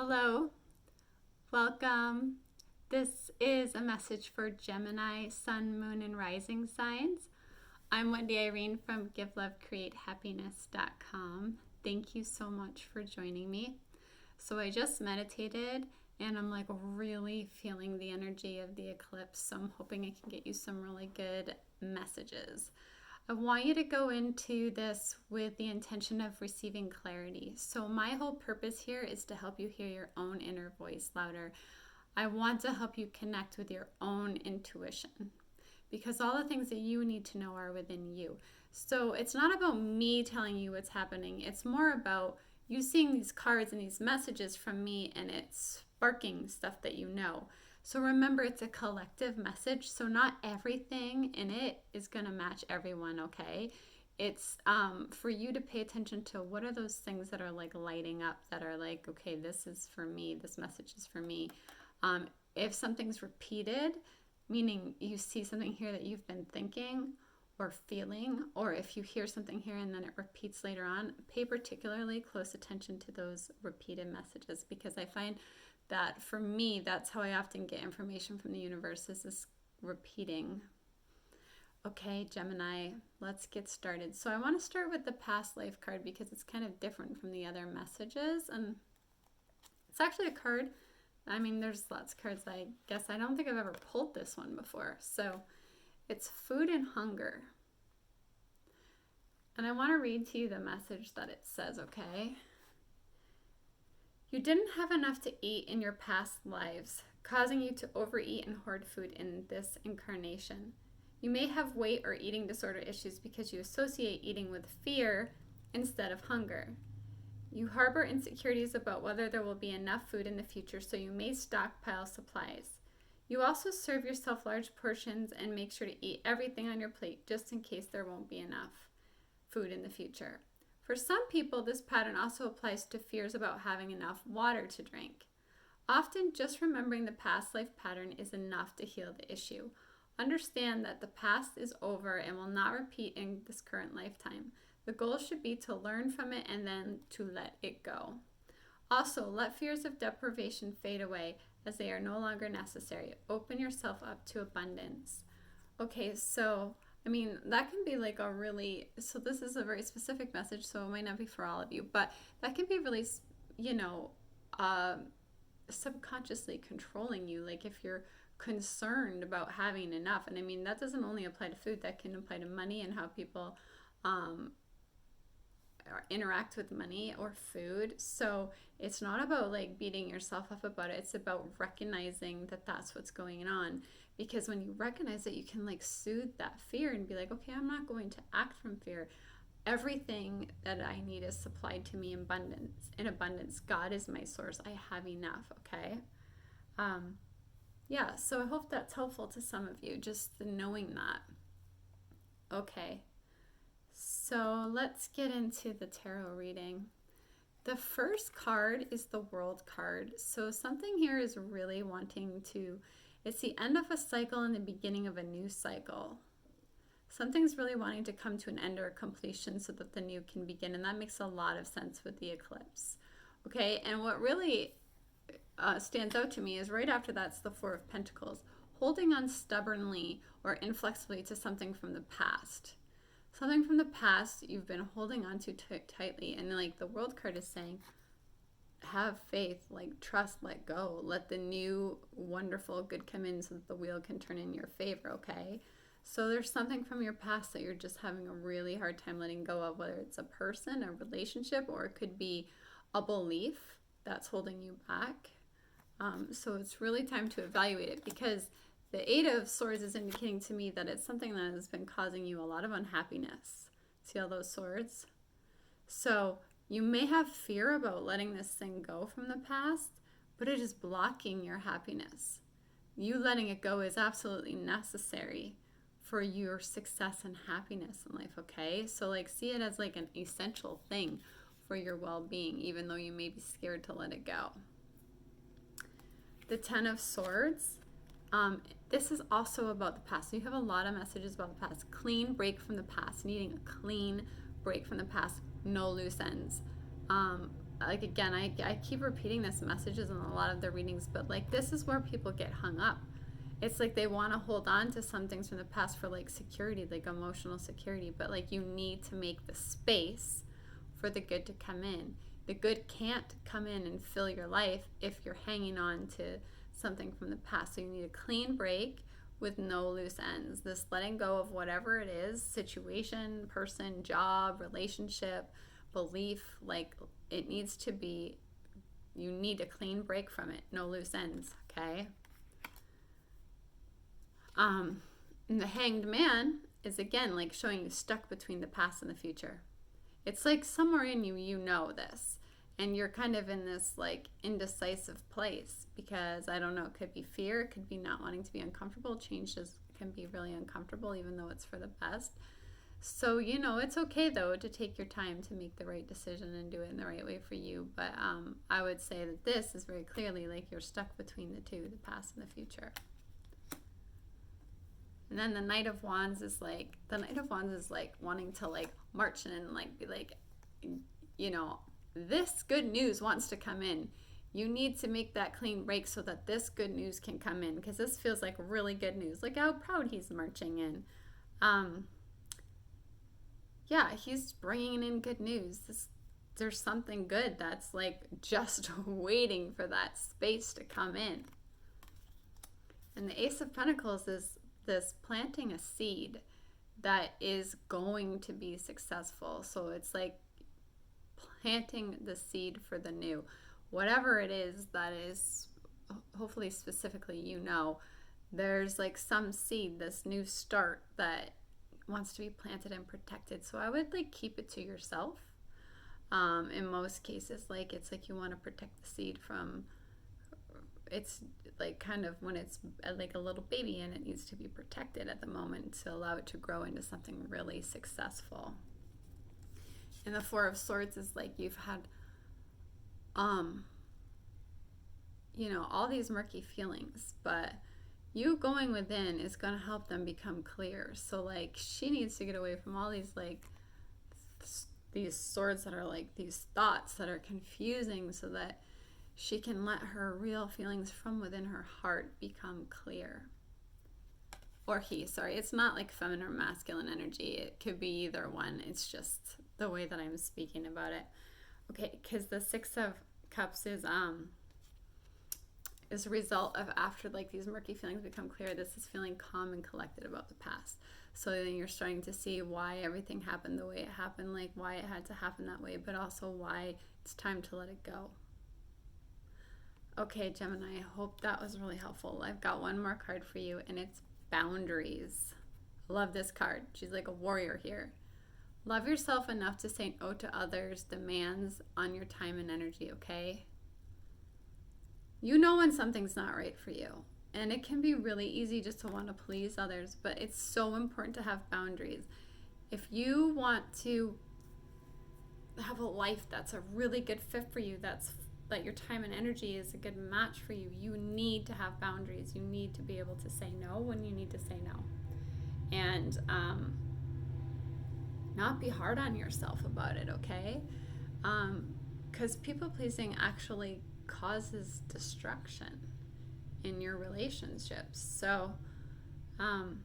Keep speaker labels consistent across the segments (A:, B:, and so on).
A: Hello, welcome. This is a message for Gemini, Sun, Moon, and Rising signs. I'm Wendy Irene from givelovecreatehappiness.com. Thank you so much for joining me. So I just meditated and I'm like really feeling the energy of the eclipse. So I'm hoping I can get you some really good messages. I want you to go into this with the intention of receiving clarity. So my whole purpose here is to help you hear your own inner voice louder. I want to help you connect with your own intuition because all the things that you need to know are within you. So it's not about me telling you what's happening. It's more about you seeing these cards and these messages from me and it's sparking stuff that you know. So remember, it's a collective message, so not everything in it is going to match everyone, okay? It's for you to pay attention to what are those things that are like lighting up, that are like, okay, this is for me, this message is for me. If something's repeated, meaning you see something here that you've been thinking or feeling, or if you hear something here and then it repeats later on, pay particularly close attention to those repeated messages, because I find that for me, that's how I often get information from the universe, is this repeating. Okay, Gemini, let's get started. So I want to start with the past life card because it's kind of different from the other messages. And it's actually a card. I mean, there's lots of cards. I guess I don't think I've ever pulled this one before. So it's food and hunger. And I want to read to you the message that it says, okay? You didn't have enough to eat in your past lives, causing you to overeat and hoard food in this incarnation. You may have weight or eating disorder issues because you associate eating with fear instead of hunger. You harbor insecurities about whether there will be enough food in the future, so you may stockpile supplies. You also serve yourself large portions and make sure to eat everything on your plate just in case there won't be enough food in the future. For some people, this pattern also applies to fears about having enough water to drink. Often, just remembering the past life pattern is enough to heal the issue. Understand that the past is over and will not repeat in this current lifetime. The goal should be to learn from it and then to let it go. Also, let fears of deprivation fade away as they are no longer necessary. Open yourself up to abundance. Okay, so I mean, that can be like a really, so this is a very specific message, so it might not be for all of you, but that can be really, subconsciously controlling you. Like if you're concerned about having enough, and I mean, that doesn't only apply to food, that can apply to money and how people interact with money or food. So it's not about like beating yourself up about it. It's about recognizing that that's what's going on. Because when you recognize it, you can like soothe that fear and be like, okay, I'm not going to act from fear. Everything that I need is supplied to me in abundance. In abundance, God is my source. I have enough. Okay. Yeah. So I hope that's helpful to some of you, just knowing that. Okay. So let's get into the tarot reading. The first card is the World card. So something here is really wanting to, it's the end of a cycle and the beginning of a new cycle. Something's really wanting to come to an end or a completion so that the new can begin. And that makes a lot of sense with the eclipse. Okay, and what really stands out to me is right after that's the Four of Pentacles, holding on stubbornly or inflexibly to something from the past. Something from the past you've been holding on to tightly. And like the World card is saying, have faith, like trust, let go. Let the new, wonderful, good come in so that the wheel can turn in your favor, okay? So there's something from your past that you're just having a really hard time letting go of, whether it's a person, a relationship, or it could be a belief that's holding you back. So it's really time to evaluate it, because the Eight of Swords is indicating to me that it's something that has been causing you a lot of unhappiness. See all those swords? So you may have fear about letting this thing go from the past, but it is blocking your happiness. You letting it go is absolutely necessary for your success and happiness in life, okay? So like see it as like an essential thing for your well-being, even though you may be scared to let it go. The Ten of Swords. This is also about the past. So you have a lot of messages about the past. Clean break from the past, needing a clean break from the past, no loose ends. like, again, I keep repeating this messages in a lot of the readings, but like, this is where people get hung up. It's like they want to hold on to some things from the past for like security, like emotional security, but like, you need to make the space for the good to come in. The good can't come in and fill your life if you're hanging on to something from the past. So you need a clean break with no loose ends. This letting go of whatever it is, situation, person, job, relationship, belief, like, it needs to be, you need a clean break from it, no loose ends, okay? And the Hanged Man is, again, like showing you stuck between the past and the future. It's like somewhere in you, you know this, and you're kind of in this like indecisive place because, I don't know, it could be fear, it could be not wanting to be uncomfortable. Change can be really uncomfortable, even though it's for the best. So, you know, it's okay though to take your time to make the right decision and do it in the right way for you. But I would say that this is very clearly like you're stuck between the two, the past and the future. And then the Knight of Wands is like, wanting to like march in and like be like, you know, this good news wants to come in. You need to make that clean break so that this good news can come in, because this feels like really good news. Look how proud he's marching in. Yeah, he's bringing in good news. There's something good that's like just waiting for that space to come in. And the Ace of Pentacles is this planting a seed that is going to be successful. So it's like planting the seed for the new. Whatever it is that is, hopefully specifically, you know, there's like some seed, this new start that wants to be planted and protected. So I would like keep it to yourself. In most cases, like, it's like you want to protect the seed from, it's like kind of when it's like a little baby and it needs to be protected at the moment to allow it to grow into something really successful. And the Four of Swords is like you've had you know, all these murky feelings, but you going within is going to help them become clear. So like, she needs to get away from all these like these swords that are like these thoughts that are confusing, so that she can let her real feelings from within her heart become clear. Or he, sorry, it's not like feminine or masculine energy. It could be either one. It's just the way that I'm speaking about it. Okay, because the Six of Cups is a result of, after like these murky feelings become clear, this is feeling calm and collected about the past. So then you're starting to see why everything happened the way it happened, like why it had to happen that way, but also why it's time to let it go. Okay, Gemini, I hope that was really helpful. I've got one more card for you, and it's boundaries. I love this card. She's like a warrior here. Love yourself enough to say no to others' demands on your time and energy, okay? You know when something's not right for you. And it can be really easy just to want to please others, but it's so important to have boundaries. If you want to have a life that's a really good fit for you, that your time and energy is a good match for you, you need to have boundaries. You need to be able to say no when you need to say no. And not be hard on yourself about it, okay? Because people pleasing actually causes destruction in your relationships. So, and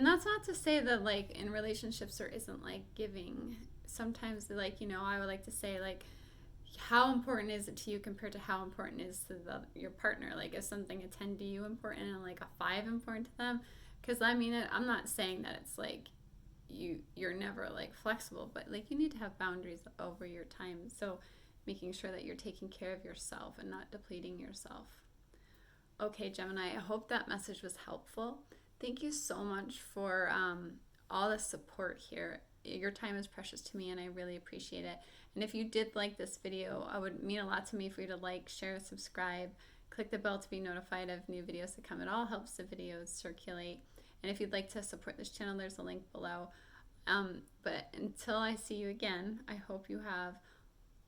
A: that's not to say that like in relationships there isn't like giving. Sometimes, like, you know, I would like to say like, how important is it to you compared to how important it is to your partner? Like, is something a 10 to you important and like a 5 important to them? Because I mean, I'm not saying that it's like you're never like flexible, but like you need to have boundaries over your time. So making sure that you're taking care of yourself and not depleting yourself. Okay, Gemini, I hope that message was helpful. Thank you so much for all the support here. Your time is precious to me, and I really appreciate it. And if you did like this video, it would mean a lot to me for you to like, share, subscribe, click the bell to be notified of new videos that come. It all helps the videos circulate. And if you'd like to support this channel, there's a link below. But until I see you again, I hope you have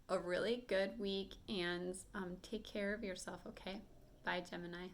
A: a really good week, and take care of yourself, okay? Bye, Gemini.